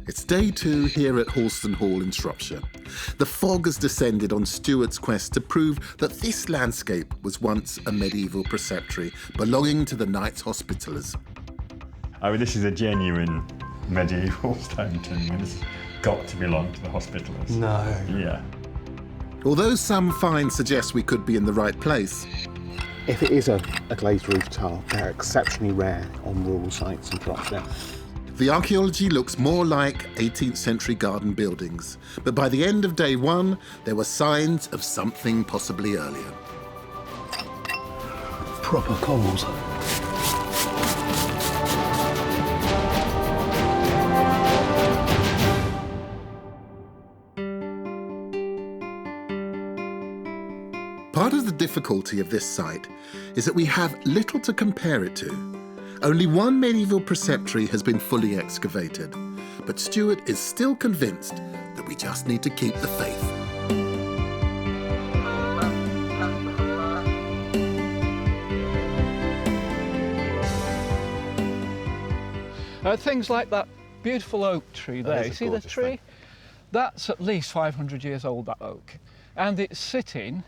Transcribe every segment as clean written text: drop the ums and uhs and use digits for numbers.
It's day 2 here at Halston Hall in Shropshire. The fog has descended on Stuart's quest to prove that this landscape was once a medieval preceptory belonging to the Knights Hospitallers. I mean, this is a genuine medieval stone tomb. This has got to belong to the Hospitallers. No. Yeah. Although some finds suggest we could be in the right place, If it is a glazed roof tile, they're exceptionally rare on rural sites in Shropshire. the archaeology looks more like 18th century garden buildings. But by the end of day 1, there were signs of something possibly earlier. Proper cobbles. Part of the difficulty of this site is that we have little to compare it to. Only one medieval preceptory has been fully excavated, but Stuart is still convinced that we just need to keep the faith. Things like that beautiful oak tree there, you see the tree? That's at least 500 years old, that oak. And it's sitting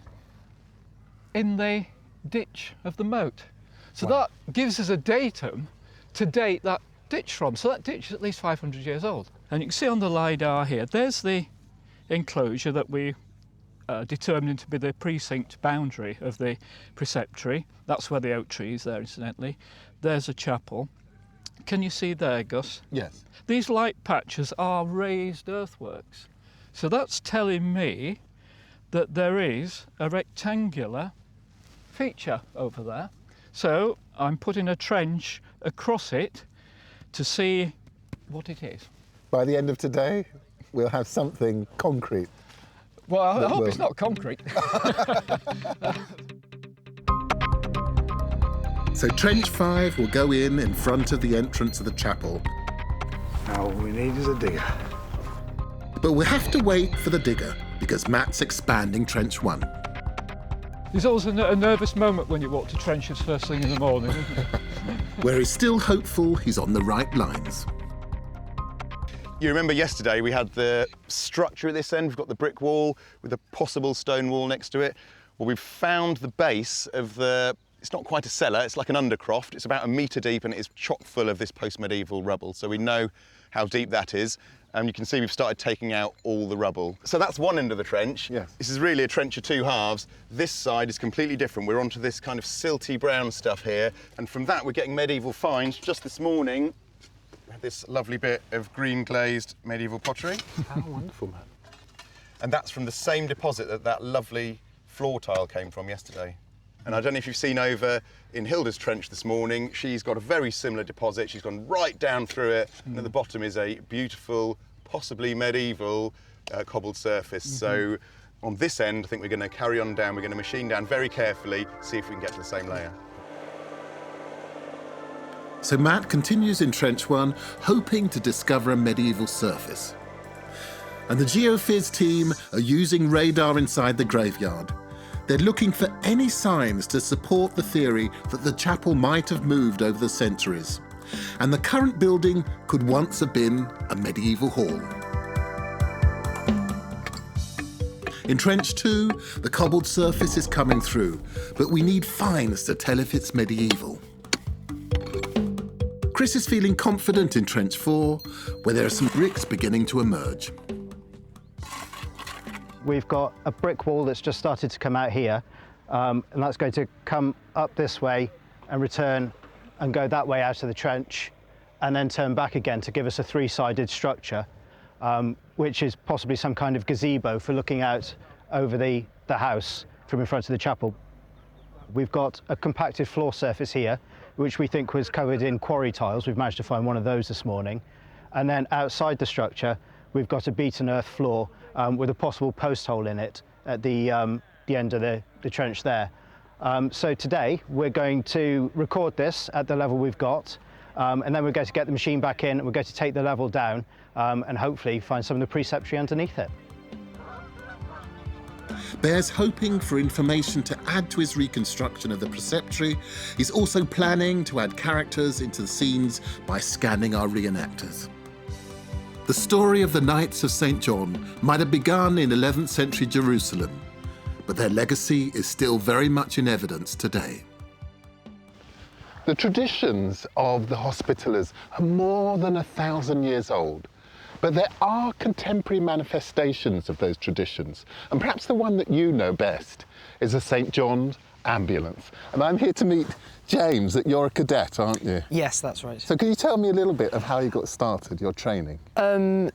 in the ditch of the moat. So that gives us a datum to date that ditch from. So that ditch is at least 500 years old. And you can see on the LiDAR here, there's the enclosure that we determined to be the precinct boundary of the preceptory. That's where the oak tree is there, incidentally. There's a chapel. Can you see there, Gus? Yes. These light patches are raised earthworks. So that's telling me that there is a rectangular feature over there. So I'm putting a trench across it to see what it is. By the end of today, we'll have something concrete. Well, I hope it's not concrete. So trench 5 will go in front of the entrance of the chapel. Now all we need is a digger. But we'll have to wait for the digger because Matt's expanding trench 1. There's always a nervous moment when you walk to trenches first thing in the morning, isn't it? Where he's still hopeful he's on the right lines. You remember yesterday we had the structure at this end. We've got the brick wall with a possible stone wall next to it. Well, we've found the base of the, it's not quite a cellar, it's like an undercroft. It's about 1 metre deep and it is chock full of this post-medieval rubble. So we know how deep that is. And you can see we've started taking out all the rubble. So that's one end of the trench. Yes. This is really a trench of 2 halves. This side is completely different. We're onto this kind of silty brown stuff here. And from that, we're getting medieval finds. Just this morning, we had this lovely bit of green glazed medieval pottery. How wonderful, man. And that's from the same deposit that that lovely floor tile came from yesterday. And I don't know if you've seen over in Hilda's trench this morning, she's got a very similar deposit. She's gone right down through it. And at the bottom is a beautiful, possibly medieval cobbled surface. So on this end, I think we're going to carry on down. We're going to machine down very carefully, see if we can get to the same layer. So Matt continues in trench 1, hoping to discover a medieval surface. And the Geophys team are using radar inside the graveyard. They're looking for any signs to support the theory that the chapel might have moved over the centuries. And the current building could once have been a medieval hall. In trench 2, the cobbled surface is coming through, but we need finds to tell if it's medieval. Chris is feeling confident in trench 4, where there are some bricks beginning to emerge. We've got a brick wall that's just started to come out here, and that's going to come up this way and return and go that way out of the trench and then turn back again to give us a 3-sided structure, which is possibly some kind of gazebo for looking out over the house from in front of the chapel. We've got a compacted floor surface here, which we think was covered in quarry tiles. We've managed to find one of those this morning. And then outside the structure, we've got a beaten earth floor with a possible post hole in it at the end of the trench there. So today we're going to record this at the level we've got, and then we're going to get the machine back in and we're going to take the level down and hopefully find some of the preceptory underneath it. Bear's hoping for information to add to his reconstruction of the preceptory. He's also planning to add characters into the scenes by scanning our reenactors. The story of the Knights of St. John might have begun in 11th century Jerusalem, but their legacy is still very much in evidence today. The traditions of the Hospitallers are more than 1,000 years old, but there are contemporary manifestations of those traditions, and perhaps the one that you know best is the St. John's ambulance. And I'm here to meet James, that you're a cadet, aren't you? Yes, that's right. So can you tell me a little bit of how you got started, your training? With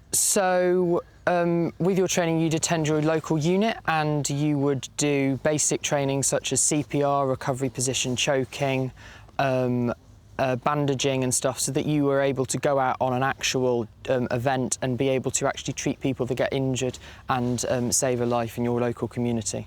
your training, you'd attend your local unit and you would do basic training such as CPR, recovery position choking, bandaging and stuff, so that you were able to go out on an actual event and be able to actually treat people that get injured and save a life in your local community.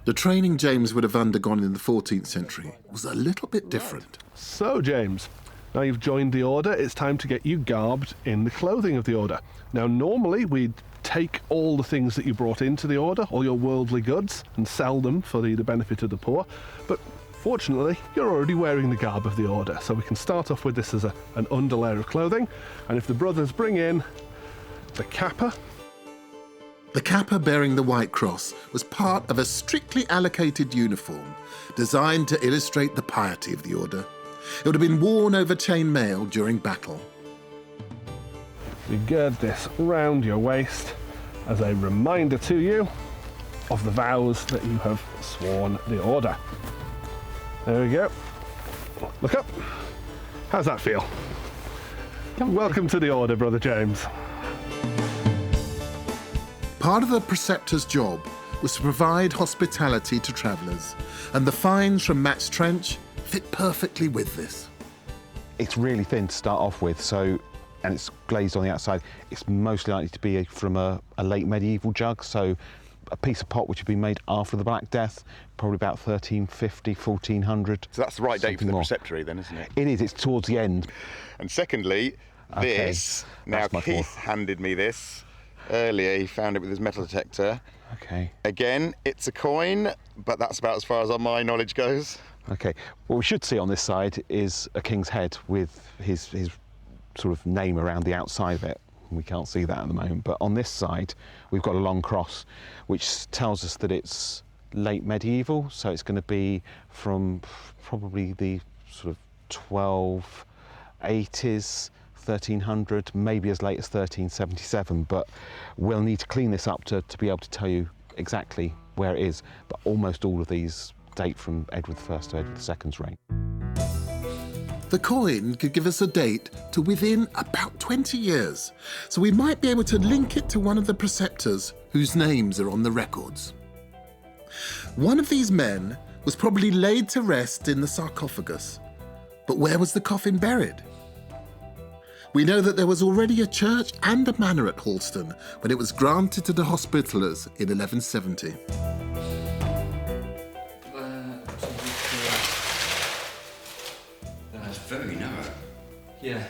The training James would have undergone in the 14th century was a little bit different. So, James, now you've joined the order, it's time to get you garbed in the clothing of the order. Now, normally we'd take all the things that you brought into the order, all your worldly goods, and sell them for the benefit of the poor, but fortunately, you're already wearing the garb of the order, so we can start off with this as an underlayer of clothing, and if the brothers bring in the kappa. The kappa bearing the White Cross was part of a strictly allocated uniform designed to illustrate the piety of the order. It would have been worn over chain mail during battle. You gird this round your waist as a reminder to you of the vows that you have sworn the order. There we go. Look up. How's that feel? Welcome to the order, Brother James. Part of the preceptor's job was to provide hospitality to travellers, and the finds from Matt's Trench fit perfectly with this. It's really thin to start off with, and it's glazed on the outside. It's mostly likely to be from a late medieval jug, so a piece of pot which had been made after the Black Death, probably about 1350, 1400. So that's the right date for the more. Preceptory then, isn't it? It is, it's towards the end. And secondly, this, now Keith handed me this earlier, he found it with his metal detector. Okay. Again, it's a coin, but that's about as far as my knowledge goes. Okay, what we should see on this side is a king's head with his sort of name around the outside of it. We can't see that at the moment, but on this side we've got a long cross which tells us that it's late medieval, so it's going to be from probably the sort of 1280s, 1300, maybe as late as 1377, but we'll need to clean this up to be able to tell you exactly where it is, but almost all of these date from Edward I to Edward II's reign. The coin could give us a date to within about 20 years, so we might be able to link it to one of the preceptors whose names are on the records. One of these men was probably laid to rest in the sarcophagus, but where was the coffin buried? We know that there was already a church and a manor at Halston when it was granted to the Hospitallers in 1170. That's very narrow. Yeah.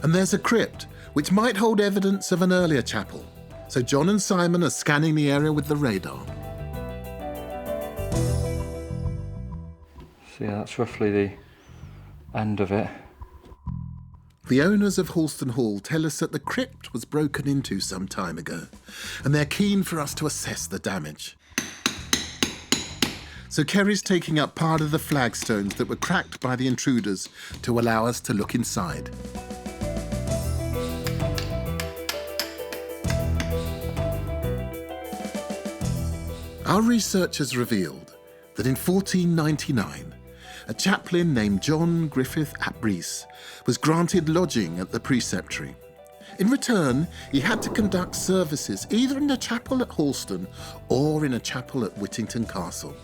And there's a crypt, which might hold evidence of an earlier chapel. So John and Simon are scanning the area with the radar. So yeah, that's roughly the end of it. The owners of Halston Hall tell us that the crypt was broken into some time ago, and they're keen for us to assess the damage. So Kerry's taking up part of the flagstones that were cracked by the intruders to allow us to look inside. Our research has revealed that in 1499, a chaplain named John Griffith ap Rhys was granted lodging at the Preceptory. In return, he had to conduct services either in a chapel at Halston or in a chapel at Whittington Castle.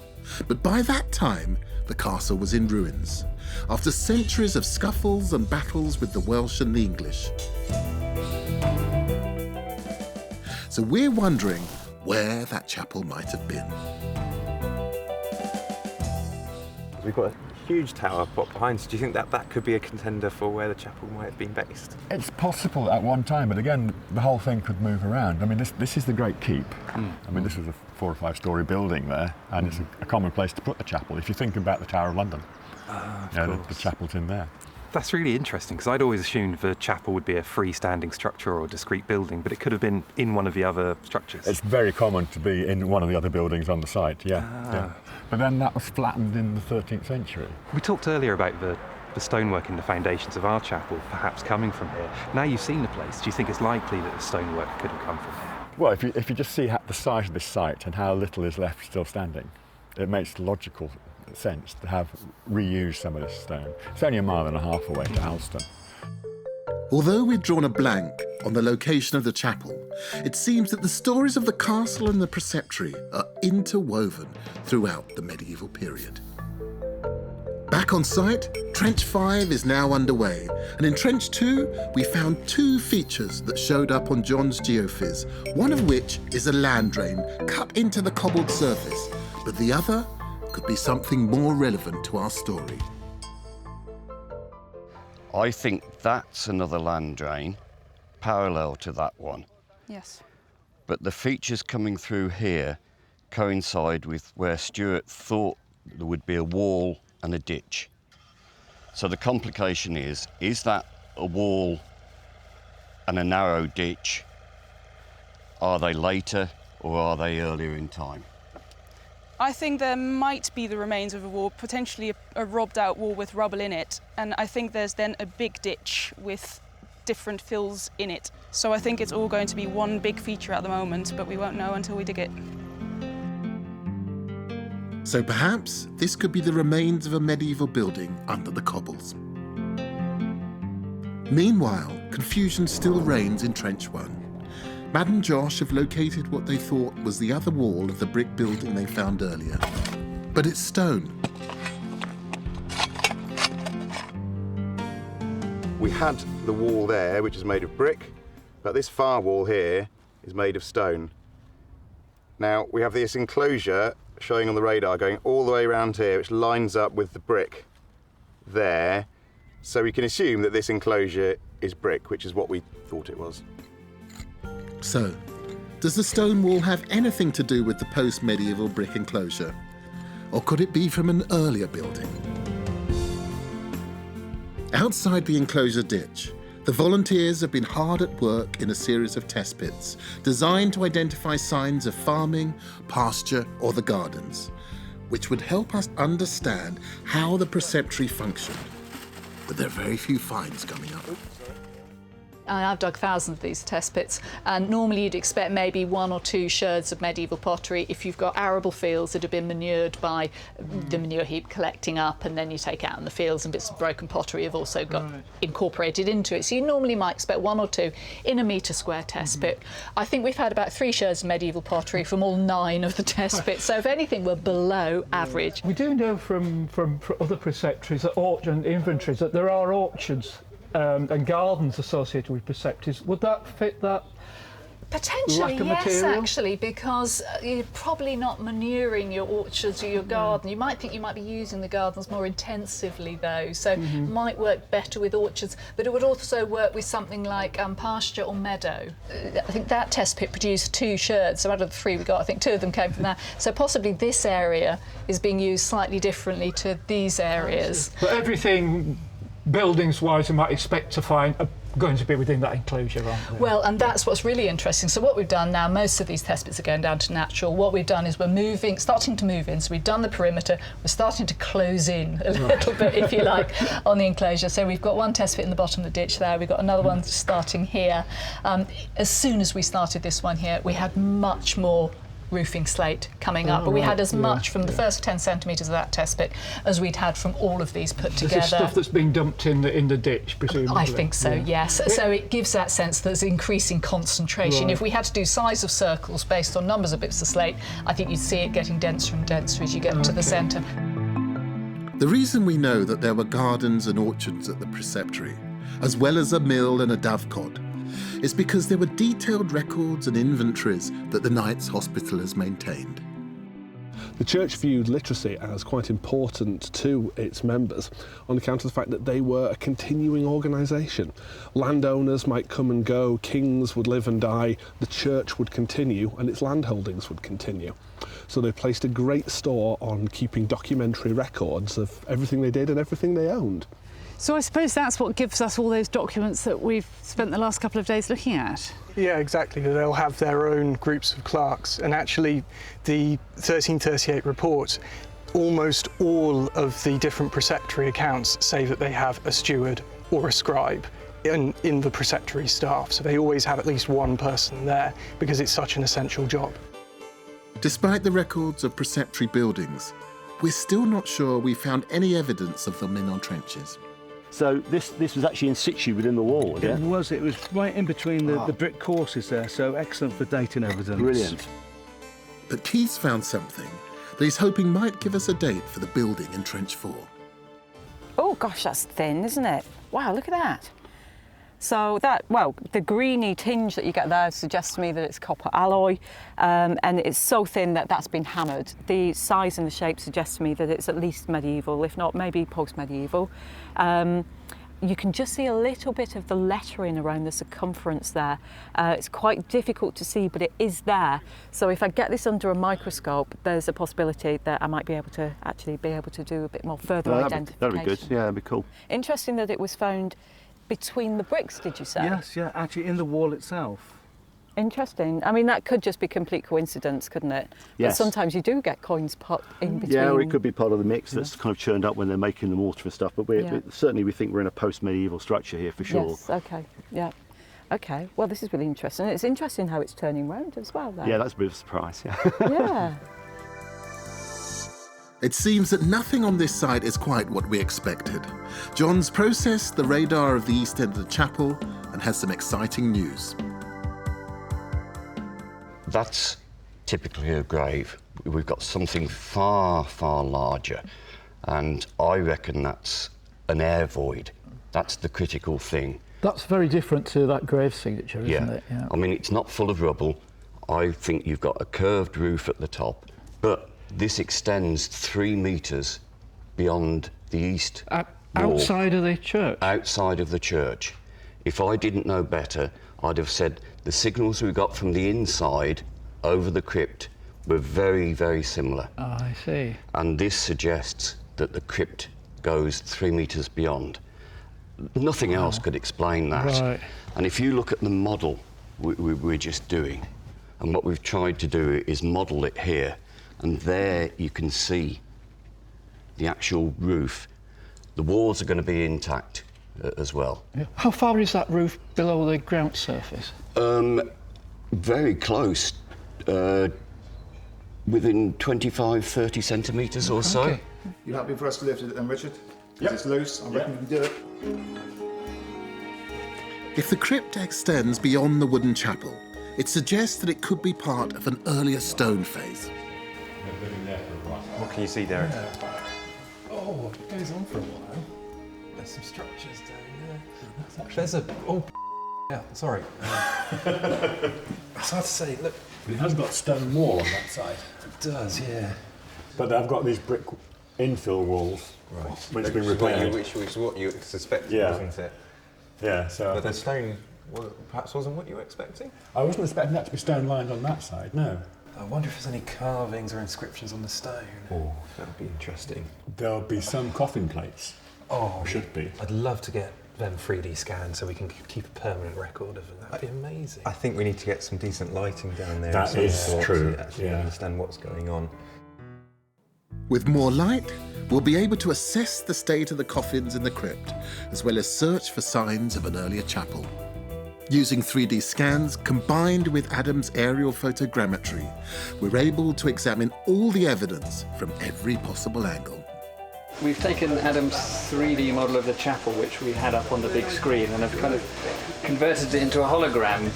But by that time, the castle was in ruins, after centuries of scuffles and battles with the Welsh and the English. So we're wondering where that chapel might have been. We've got a huge tower put behind. So do you think that that could be a contender for where the chapel might have been based? It's possible at one time, but again, the whole thing could move around. I mean, this is the Great Keep. I mean, this was a 4 or 5 story building there, and it's a common place to put the chapel. If you think about the Tower of London, the chapel's in there. That's really interesting, because I'd always assumed the chapel would be a freestanding structure or a discrete building, but it could have been in one of the other structures. It's very common to be in one of the other buildings on the site, yeah. But then that was flattened in the 13th century. We talked earlier about the stonework in the foundations of our chapel perhaps coming from here. Now you've seen the place, do you think it's likely that the stonework could have come from here? Well, if you just see the size of this site and how little is left still standing, it makes logical sense to have reused some of this stone. It's only 1.5 miles away to Halston. Although we'd drawn a blank on the location of the chapel, it seems that the stories of the castle and the preceptory are interwoven throughout the medieval period. Back on site, Trench 5 is now underway, and in Trench 2 we found 2 features that showed up on John's geophys, one of which is a land drain cut into the cobbled surface, but the other could be something more relevant to our story. I think that's another land drain, parallel to that one. Yes. But the features coming through here coincide with where Stuart thought there would be a wall and a ditch. So the complication is that a wall and a narrow ditch? Are they later or are they earlier in time? I think there might be the remains of a wall, potentially a robbed out wall with rubble in it, and I think there's then a big ditch with different fills in it. So I think it's all going to be one big feature at the moment, but we won't know until we dig it. So perhaps this could be the remains of a medieval building under the cobbles. Meanwhile, confusion still reigns in Trench 1. Mad and Josh have located what they thought was the other wall of the brick building they found earlier. But it's stone. We had the wall there, which is made of brick, but this far wall here is made of stone. Now, we have this enclosure showing on the radar going all the way around here, which lines up with the brick there. So we can assume that this enclosure is brick, which is what we thought it was. So, does the stone wall have anything to do with the post-medieval brick enclosure? Or could it be from an earlier building? Outside the enclosure ditch, the volunteers have been hard at work in a series of test pits designed to identify signs of farming, pasture, or the gardens, which would help us understand how the preceptory functioned. But there are very few finds coming up. I've dug thousands of these test pits, and normally you'd expect maybe 1 or 2 sherds of medieval pottery if you've got arable fields that have been manured by the manure heap collecting up, and then you take out in the fields, and bits of broken pottery have also got incorporated into it. So you normally might expect 1 or 2 in a metre square test pit. I think we've had about 3 sherds of medieval pottery from all 9 of the test pits, so if anything, we're below average. We do know from other preceptories and inventories that there are orchards and gardens associated with preceptories. Would that fit that? Potentially, yes, actually, because you're probably not manuring your orchards or your garden. You might think you might be using the gardens more intensively, though, so it might work better with orchards, but it would also work with something like pasture or meadow. I think that test pit produced 2 sherds, so out of the 3 we got, I think 2 of them came from that. So possibly this area is being used slightly differently to these areas. But everything buildings-wise, we might expect to find are going to be within that enclosure, aren't they? Well, and that's what's really interesting. So what we've done now, most of these test pits are going down to natural. What we've done is we're starting to move in. So we've done the perimeter, we're starting to close in a little bit, if you like, on the enclosure. So we've got 1 test pit in the bottom of the ditch there. We've got another one starting here. As soon as we started this one here, we had much more roofing slate coming up, but we had as much from the first 10 centimetres of that test pit as we'd had from all of these put together. Is this stuff that's being dumped in the ditch, presumably? I think so, yes. So it gives that sense that there's increasing concentration. If we had to do size of circles based on numbers of bits of slate, I think you'd see it getting denser and denser as you get to the centre. The reason we know that there were gardens and orchards at the preceptory, as well as a mill and a dovecot, is because there were detailed records and inventories that the Knights Hospitallers maintained. The church viewed literacy as quite important to its members on account of the fact that they were a continuing organisation. Landowners might come and go, kings would live and die, the church would continue and its landholdings would continue. So they placed a great store on keeping documentary records of everything they did and everything they owned. So I suppose that's what gives us all those documents that we've spent the last couple of days looking at. Yeah, exactly. They'll have their own groups of clerks, and actually the 1338 report, almost all of the different preceptory accounts say that they have a steward or a scribe in the preceptory staff, so they always have at least one person there because it's such an essential job. Despite the records of preceptory buildings, we're still not sure we found any evidence of them in our trenches. So this was actually in situ within the wall, was it? It was right in between the brick courses there, so excellent for dating evidence. Brilliant. But Keith's found something that he's hoping might give us a date for the building in Trench 4. Oh gosh, that's thin, isn't it? Wow, look at that. So that, well, the greeny tinge that you get there suggests to me that it's copper alloy, and it's so thin that that's been hammered. The size and the shape suggests to me that it's at least medieval, if not maybe post-medieval. You can just see a little bit of the lettering around the circumference there. It's quite difficult to see, but it is there. So if I get this under a microscope, there's a possibility that I might be able to actually do a bit more further identification. That'd be good, yeah, that'd be cool. Interesting that it was found between the bricks, did you say? Yes, yeah, actually in the wall itself. Interesting. I mean, that could just be complete coincidence, couldn't it? Yes. But sometimes you do get coins put in between. Yeah, or it could be part of the mix that's kind of churned up when they're making the mortar and stuff, but certainly we think we're in a post-medieval structure here for sure. Yes, okay, yeah. Okay, well, this is really interesting. It's interesting how it's turning round as well, though. Yeah, that's a bit of a surprise, yeah. Yeah. It seems that nothing on this site is quite what we expected. John's processed the radar of the east end of the chapel and has some exciting news. That's typically a grave. We've got something far, far larger, and I reckon that's an air void. That's the critical thing. That's very different to that grave signature, isn't it? Yeah. I mean, it's not full of rubble. I think you've got a curved roof at the top, but this extends 3 metres beyond the east wall. Outside of the church? Outside of the church. If I didn't know better, I'd have said the signals we got from the inside over the crypt were very, very similar. Oh, I see. And this suggests that the crypt goes 3 metres beyond. Nothing else could explain that. Right. And if you look at the model we're just doing, and what we've tried to do is model it here, and there you can see the actual roof. The walls are going to be intact as well. Yeah. How far is that roof below the ground surface? Very close, within 25, 30 centimetres or so. Okay. You happy for us to lift it then, Richard? Because it's loose, I reckon we can do it. If the crypt extends beyond the wooden chapel, it suggests that it could be part of an earlier stone phase. What can you see, Derek? Oh, it goes on for a while. There's some structures down there. There's a... Oh, yeah, sorry. It's hard to say, look. It has got stone wall on that side. It does, yeah. But they've got these brick infill walls, which have been repaired. Which is what you suspected, wasn't it? Yeah, so... But the stone perhaps wasn't what you were expecting? I wasn't expecting that to be stone lined on that side, no. I wonder if there's any carvings or inscriptions on the stone. Oh, that would be interesting. There'll be some coffin plates. Oh, should be. I'd love to get them 3D scanned so we can keep a permanent record of them. That'd be amazing. I think we need to get some decent lighting down there. That is true. To actually understand what's going on. With more light, we'll be able to assess the state of the coffins in the crypt, as well as search for signs of an earlier chapel. Using 3D scans combined with Adam's aerial photogrammetry, we're able to examine all the evidence from every possible angle. We've taken Adam's 3D model of the chapel, which we had up on the big screen, and have kind of converted it into a hologram.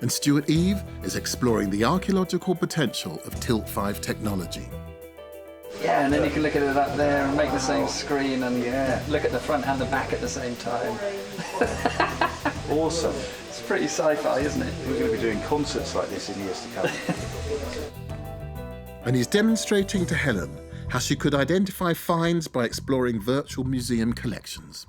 And Stuart Eve is exploring the archaeological potential of Tilt 5 technology. Yeah, and then you can look at it up there and make the same screen and look at the front and the back at the same time. Awesome. It's pretty sci-fi, isn't it? We're going to be doing concerts like this in years to come. And he's demonstrating to Helen how she could identify finds by exploring virtual museum collections.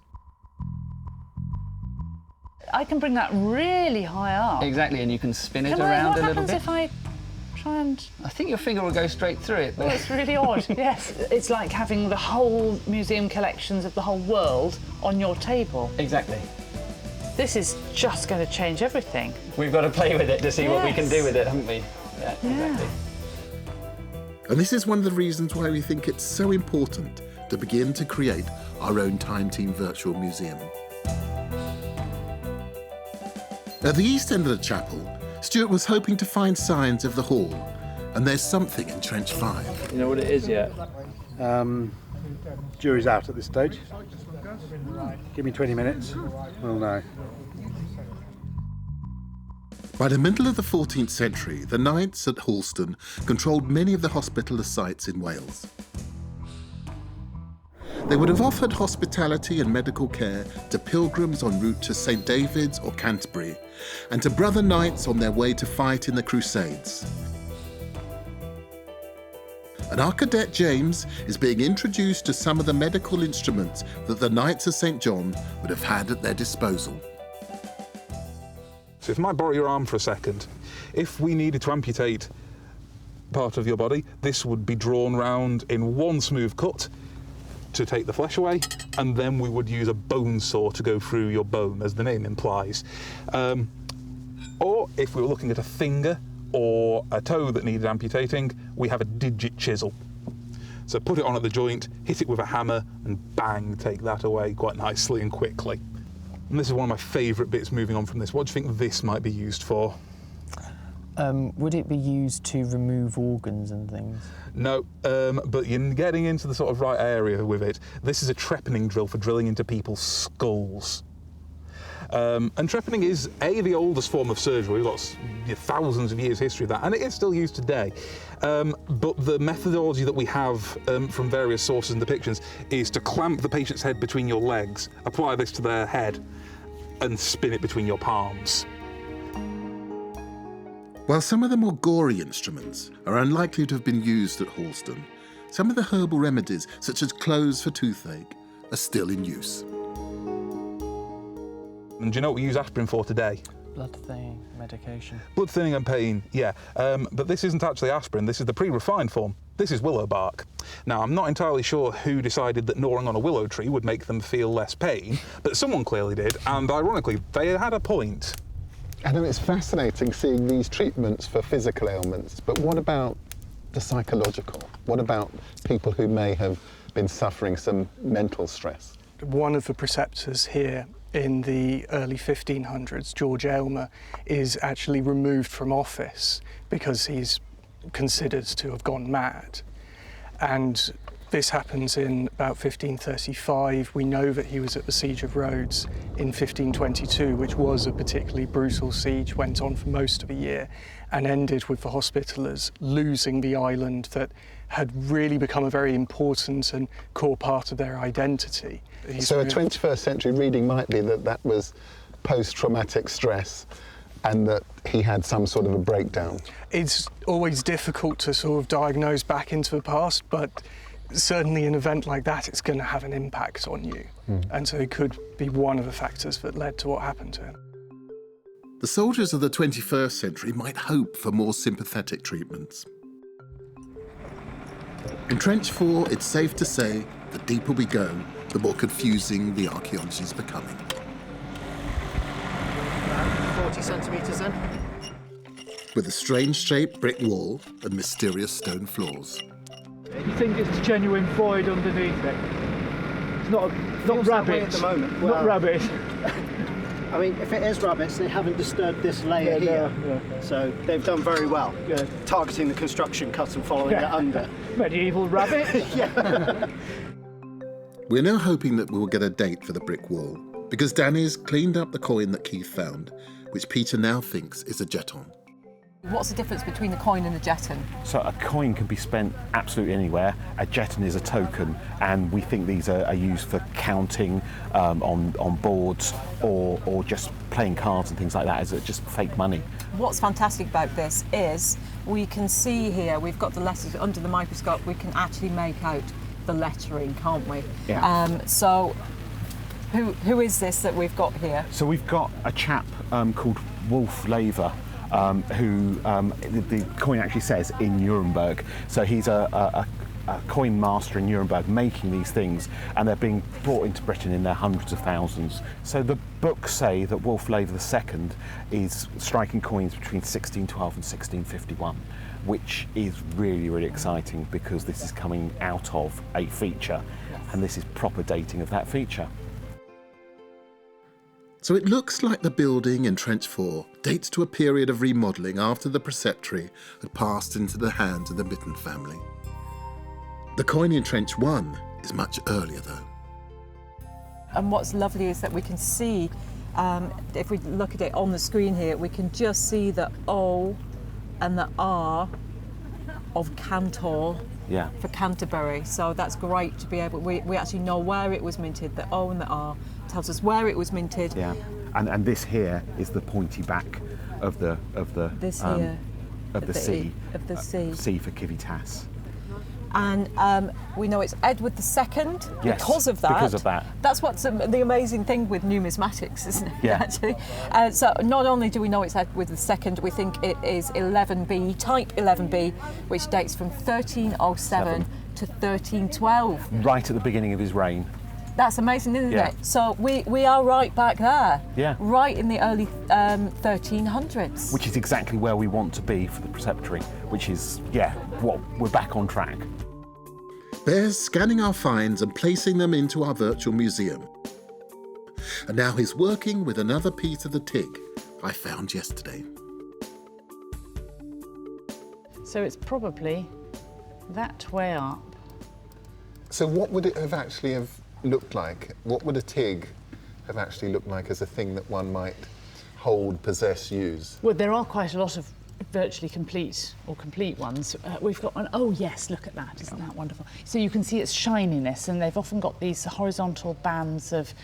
I can bring that really high up. Exactly, and you can spin it around a little bit. What happens if I try and... I think your finger will go straight through it. Well, it's really odd, yes. It's like having the whole museum collections of the whole world on your table. Exactly. This is just going to change everything. We've got to play with it to see what we can do with it, haven't we? Yeah, exactly. And this is one of the reasons why we think it's so important to begin to create our own Time Team virtual museum. At the east end of the chapel, Stuart was hoping to find signs of the hall, and there's something in Trench 5. You know what it is yet? Jury's out at this stage. Give me 20 minutes, we'll know. By the middle of the 14th century, the knights at Halston controlled many of the hospitaller sites in Wales. They would have offered hospitality and medical care to pilgrims en route to St David's or Canterbury, and to brother knights on their way to fight in the Crusades. And our cadet James is being introduced to some of the medical instruments that the Knights of St John would have had at their disposal. So if I might borrow your arm for a second, if we needed to amputate part of your body, this would be drawn round in one smooth cut to take the flesh away, and then we would use a bone saw to go through your bone, as the name implies. Or if we were looking at a finger or a toe that needed amputating, we have a digit chisel. So put it on at the joint, hit it with a hammer, and bang, take that away quite nicely and quickly. And this is one of my favourite bits moving on from this. What do you think this might be used for? Would it be used to remove organs and things? No, but you're getting into the sort of right area with it. This is a trepanning drill for drilling into people's skulls. And trepanning is, the oldest form of surgery. We've got thousands of years history of that, and it is still used today. But the methodology that we have from various sources and depictions is to clamp the patient's head between your legs, apply this to their head, and spin it between your palms. While some of the more gory instruments are unlikely to have been used at Halston, some of the herbal remedies, such as cloves for toothache, are still in use. And do you know what we use aspirin for today? Blood thinning medication. Blood thinning and pain, yeah. But this isn't actually aspirin, this is the pre-refined form. This is willow bark. Now, I'm not entirely sure who decided that gnawing on a willow tree would make them feel less pain, but someone clearly did, and ironically, they had a point. I know it's fascinating seeing these treatments for physical ailments, but what about the psychological? What about people who may have been suffering some mental stress? One of the preceptors here in the early 1500s, George Aylmer, is actually removed from office because he's considered to have gone mad. And this happens in about 1535. We know that he was at the Siege of Rhodes in 1522, which was a particularly brutal siege, went on for most of a year, and ended with the Hospitallers losing the island that had really become a very important and core part of their identity. So a 21st century reading might be that that was post-traumatic stress and that he had some sort of a breakdown. It's always difficult to sort of diagnose back into the past, but certainly an event like that, it's going to have an impact on you. And so it could be one of the factors that led to what happened to him. The soldiers of the 21st century might hope for more sympathetic treatments. In Trench 4, it's safe to say, the deeper we go, the more confusing the archaeology is becoming. 40 centimetres then. With a strange-shaped brick wall and mysterious stone floors. You think it's genuine void underneath it? It's not rabbit at the moment. Not Well, rabbit. I mean, if it is rabbits, they haven't disturbed this layer here. So they've done very well, targeting the construction cut and following it under. Medieval rabbit? Yeah. We're now hoping that we will get a date for the brick wall, because Danny's cleaned up the coin that Keith found, which Peter now thinks is a jeton. What's the difference between the coin and the jeton? So a coin can be spent absolutely anywhere. A jeton is a token, and we think these are used for counting on boards or just playing cards and things like that, as just fake money. What's fantastic about this is we can see here, we've got the letters under the microscope, we can actually make out the lettering, can't we? Yeah. So who is this that we've got here? So we've got a chap called Wolf Laver, who the coin actually says in Nuremberg. So he's a coin master in Nuremberg making these things, and they're being brought into Britain in their hundreds of thousands. So the books say that Wolf Laver II is striking coins between 1612 and 1651, which is really, really exciting because this is coming out of a feature, and this is proper dating of that feature. So it looks like the building in Trench 4 dates to a period of remodelling after the Preceptory had passed into the hands of the Mitten family. The coin in Trench 1 is much earlier though. And what's lovely is that we can see, if we look at it on the screen here, we can just see the O and the R of Cantor for Canterbury. So that's great to be able, we actually know where it was minted. The O and the R tells us where it was minted. Yeah, and this here is the pointy back of the this here of the C. Of the C. C for Civitas. And we know it's Edward II because of that. Because of that. That's what's the amazing thing with numismatics, isn't it? Yeah. Actually. So not only do we know it's Edward II, we think it is 11B, type 11B, which dates from 1307 to 1312. Right at the beginning of his reign. That's amazing, isn't it? So we are right back there. Yeah. Right in the early 1300s. Which is exactly where we want to be for the Preceptory, which is, we're back on track. There's scanning our finds and placing them into our virtual museum. And now he's working with another piece of the TIG I found yesterday. So it's probably that way up. So what would it have actually looked like? What would a TIG have actually looked like as a thing that one might hold, possess, use? Well, there are quite a lot of virtually complete or complete ones. We've got one, oh yes, look at that, isn't that wonderful? So you can see its shininess, and they've often got these horizontal bands of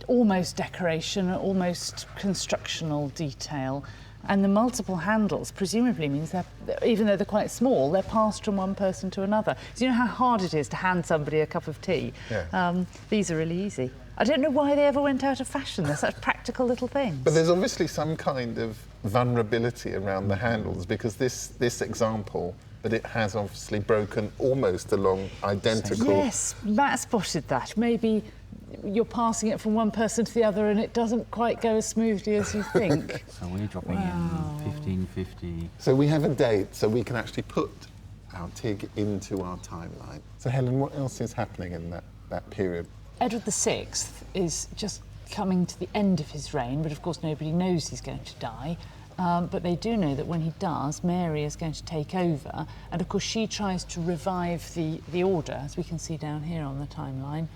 almost decoration, almost constructional detail. And the multiple handles presumably means that, even though they're quite small, they're passed from one person to another. So you know how hard it is to hand somebody a cup of tea? Yeah. These are really easy. I don't know why they ever went out of fashion. They're such practical little things. But there's obviously some kind of vulnerability around the handles, because this example, that it has obviously broken almost along identical... Yes, Matt spotted that. Maybe you're passing it from one person to the other and it doesn't quite go as smoothly as you think. So we're dropping in 1550. So we have a date, so we can actually put our TIG into our timeline. So Helen, what else is happening in that period? Edward VI is just coming to the end of his reign, but of course nobody knows he's going to die. But they do know that when he does, Mary is going to take over, and of course she tries to revive the order, as we can see down here on the timeline.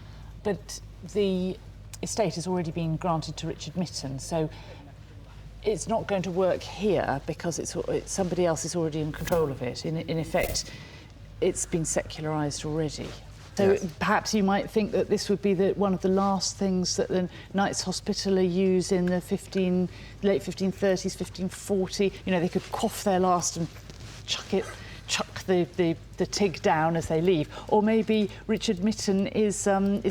But the estate has already been granted to Richard Mitten, so it's not going to work here because it's somebody else is already in control of it. In effect, it's been secularised already. So perhaps you might think that this would be one of the last things that the Knights Hospitaller use in the late 1530s, 1540. You know, they could quaff their last and chuck the TIG down as they leave. Or maybe Richard Mitten is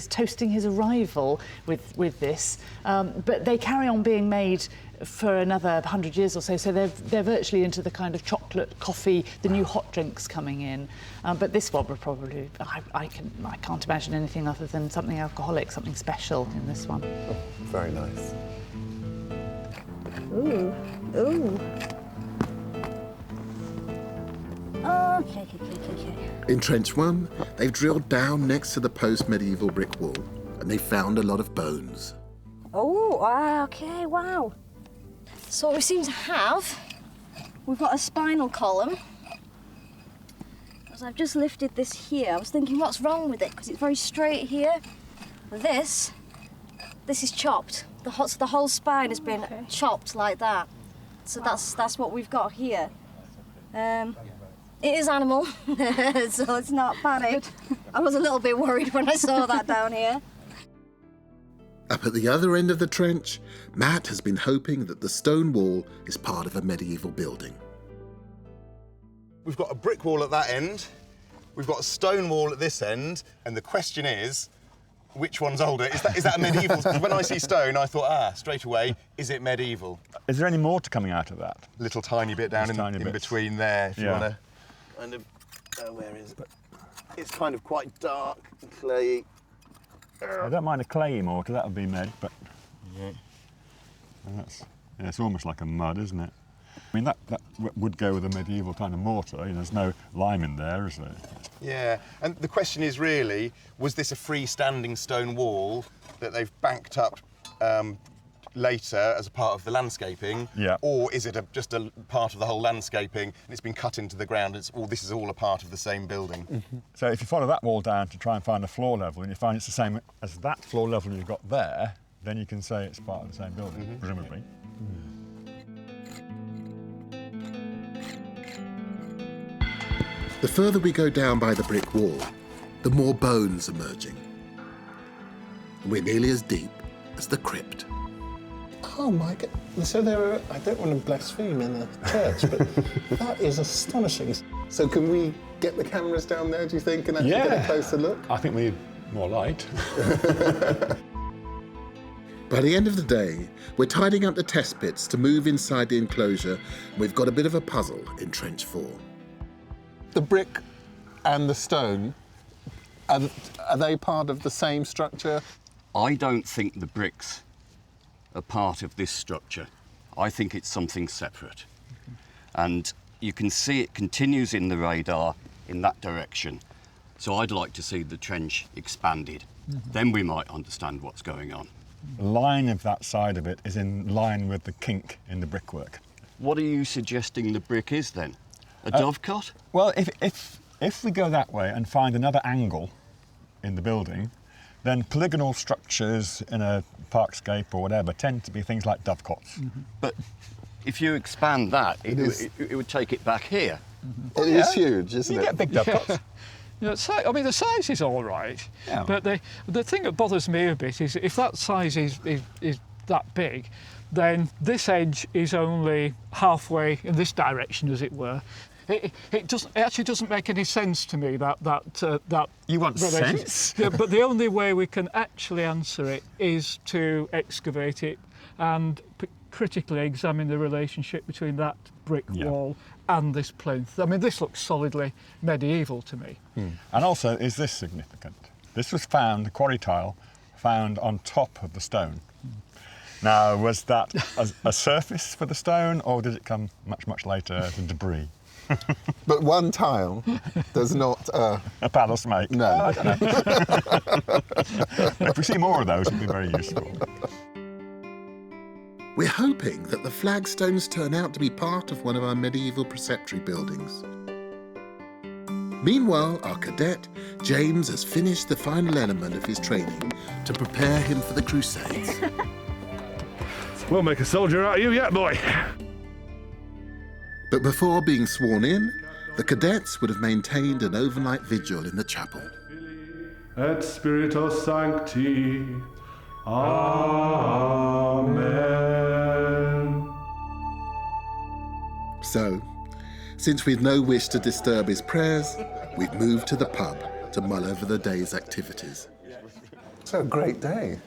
toasting his arrival with this. But they carry on being made for another 100 years or so, so they're virtually into the kind of chocolate, coffee, the new hot drinks coming in. But this one would probably, I can't imagine anything other than something alcoholic, something special in this one. Oh, very nice. Ooh, ooh. Okay. In Trench 1, they've drilled down next to the post-medieval brick wall, and they found a lot of bones. Oh, okay, wow. So we seem to have, we've got a spinal column. As I've just lifted this here, I was thinking what's wrong with it, because it's very straight here. This is chopped. The whole spine has been chopped like that. So that's what we've got here. It is animal, so it's not panic. I was a little bit worried when I saw that down here. Up at the other end of the trench, Matt has been hoping that the stone wall is part of a medieval building. We've got a brick wall at that end, we've got a stone wall at this end, and the question is, which one's older? Is that a medieval? Because when I see stone, I thought, straight away, is it medieval? Is there any mortar coming out of that? Little tiny bit down in between there, if you want to. Kind of, where is it? It's kind of quite dark and clayey. I don't mind a clayey mortar, that would be med, but it's almost like a mud, isn't it? I mean, that would go with a medieval kind of mortar. There's no lime in there, is there? Yeah, and the question is really, was this a freestanding stone wall that they've banked up later as a part of the landscaping, or is it just a part of the whole landscaping and it's been cut into the ground? This is all a part of the same building. Mm-hmm. So if you follow that wall down to try and find a floor level, and you find it's the same as that floor level you've got there, then you can say it's part of the same building, presumably. The further we go down by the brick wall, the more bones emerging. We're nearly as deep as the crypt. Oh my God. So there are, I don't want to blaspheme in the church, but that is astonishing. So can we get the cameras down there, do you think, and actually get a closer look? I think we need more light. By the end of the day, we're tidying up the test pits to move inside the enclosure, and we've got a bit of a puzzle in Trench 4. The brick and the stone, are they part of the same structure? I don't think the bricks are part of this structure. I think it's something separate. And you can see it continues in the radar in that direction. So I'd like to see the trench expanded. Then we might understand what's going on. The line of that side of it is in line with the kink in the brickwork. What are you suggesting the brick is then? A dovecot? Well, if we go that way and find another angle in the building, then polygonal structures in a parkscape or whatever tend to be things like dovecots. But if you expand that, it would take it back here. It is huge, isn't it? You get big dovecots. I mean, the size is all right, but the thing that bothers me a bit is if that size is that big, then this edge is only halfway in this direction, as it were. It actually doesn't make any sense to me that you want sense. Yeah, but the only way we can actually answer it is to excavate it and critically examine the relationship between that brick wall and this plinth. I mean, this looks solidly medieval to me. And also, is this significant? This was found, the quarry tile, found on top of the stone. Now, was that a surface for the stone, or did it come much, much later as a debris? But one tile does not... a pile of smoke? No. I don't know. If we see more of those, it'd be very useful. We're hoping that the flagstones turn out to be part of one of our medieval preceptory buildings. Meanwhile, our cadet, James, has finished the final element of his training to prepare him for the Crusades. We'll make a soldier out of you yet, boy. But before being sworn in, the cadets would have maintained an overnight vigil in the chapel. Et Spiritus Sancti. Amen. So, since we've no wish to disturb his prayers, we've moved to the pub to mull over the day's activities. It's a great day.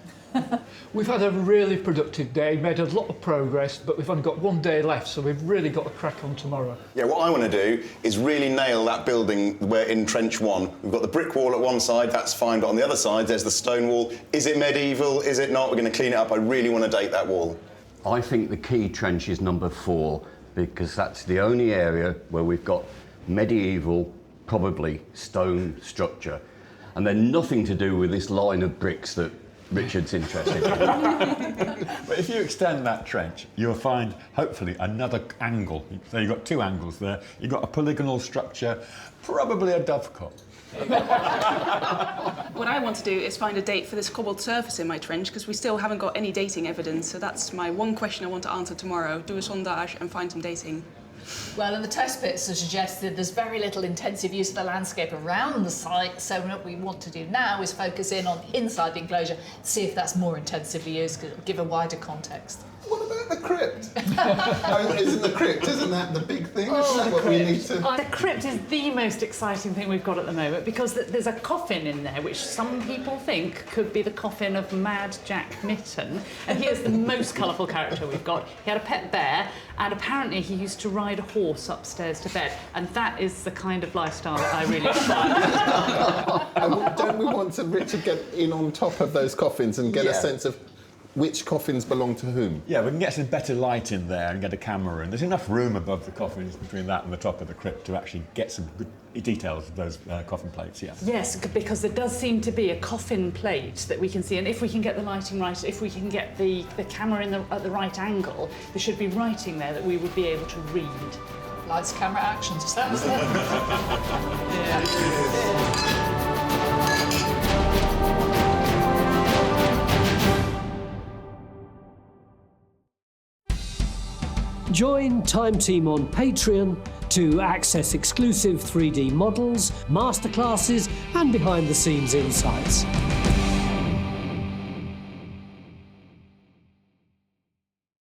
We've had a really productive day, made a lot of progress, but we've only got one day left, so we've really got to crack on tomorrow. Yeah, what I want to do is really nail that building where in Trench 1. We've got the brick wall at one side, that's fine, but on the other side there's the stone wall. Is it medieval? Is it not? We're going to clean it up. I really want to date that wall. I think the key trench is number 4, because that's the only area where we've got medieval, probably stone structure. And they're nothing to do with this line of bricks that Richard's interested in. But if you extend that trench, you'll find, hopefully, another angle. So you've got two angles there. You've got a polygonal structure, probably a dovecot. What I want to do is find a date for this cobbled surface in my trench, because we still haven't got any dating evidence, so that's my one question I want to answer tomorrow. Do a sondage and find some dating. Well, and the test pits have suggested there's very little intensive use of the landscape around the site, so what we want to do now is focus in on inside the enclosure, see if that's more intensively used, give a wider context. What about the crypt? Isn't the crypt, isn't that the big thing? Isn't that what we need to... The crypt is the most exciting thing we've got at the moment, because there's a coffin in there which some people think could be the coffin of Mad Jack Mitten, and he is the most colourful character we've got. He had a pet bear, and apparently he used to ride a horse upstairs to bed, and that is the kind of lifestyle that I really like. Don't we want to, Richard, get in on top of those coffins and get a sense of which coffins belong to whom? Yeah, we can get some better light in there and get a camera in. There's enough room above the coffins between that and the top of the crypt to actually get some good details of those coffin plates, yeah. Yes, because there does seem to be a coffin plate that we can see, and if we can get the lighting right, if we can get the camera at the right angle, there should be writing there that we would be able to read. Lights, camera, action, just that, isn't it? Join Time Team on Patreon to access exclusive 3D models, masterclasses and behind-the-scenes insights.